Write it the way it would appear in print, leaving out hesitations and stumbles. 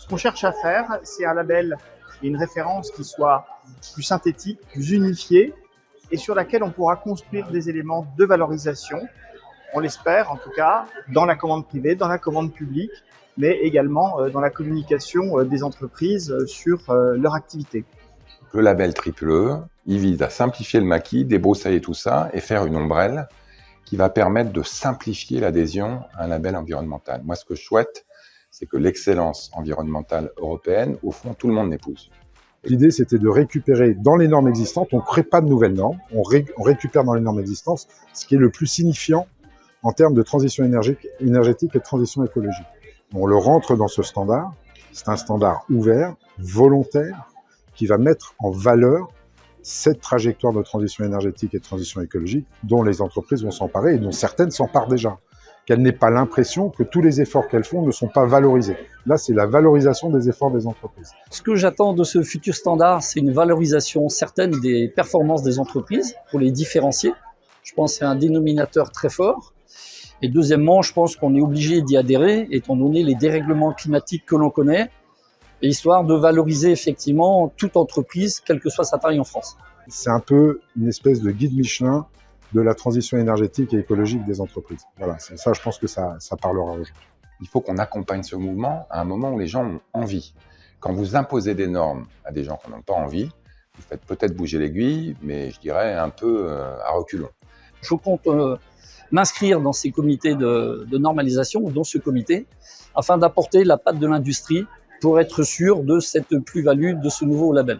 qu'on cherche à faire, c'est un label et une référence qui soit plus synthétique, plus unifiée et sur laquelle on pourra construire des éléments de valorisation, on l'espère en tout cas, dans la commande privée, dans la commande publique, mais également dans la communication des entreprises sur leur activité. Le label Triple E, il vise à simplifier le maquis, débroussailler tout ça et faire une ombrelle qui va permettre de simplifier l'adhésion à un label environnemental. Moi, ce que je souhaite, c'est que l'excellence environnementale européenne, au fond, tout le monde l'épouse. L'idée, c'était de récupérer dans les normes existantes, on ne crée pas de nouvelles normes, on récupère dans les normes existantes ce qui est le plus signifiant en termes de transition énergétique et de transition écologique. On le rentre dans ce standard, c'est un standard ouvert, volontaire, qui va mettre en valeur cette trajectoire de transition énergétique et de transition écologique dont les entreprises vont s'emparer et dont certaines s'emparent déjà. Qu'elles n'aient pas l'impression que tous les efforts qu'elles font ne sont pas valorisés. Là, c'est la valorisation des efforts des entreprises. Ce que j'attends de ce futur standard, c'est une valorisation certaine des performances des entreprises pour les différencier. Je pense que c'est un dénominateur très fort. Et deuxièmement, je pense qu'on est obligé d'y adhérer, étant donné les dérèglements climatiques que l'on connaît, et histoire de valoriser effectivement toute entreprise, quelle que soit sa taille en France. C'est un peu une espèce de guide Michelin de la transition énergétique et écologique des entreprises. Voilà, c'est ça, je pense que ça parlera aux gens. Il faut qu'on accompagne ce mouvement à un moment où les gens ont envie. Quand vous imposez des normes à des gens qui n'ont pas envie, vous faites peut-être bouger l'aiguille, mais je dirais un peu à reculons. Je compte m'inscrire dans ces comités de normalisation, ou dans ce comité, afin d'apporter la patte de l'industrie pour être sûr de cette plus-value de ce nouveau label.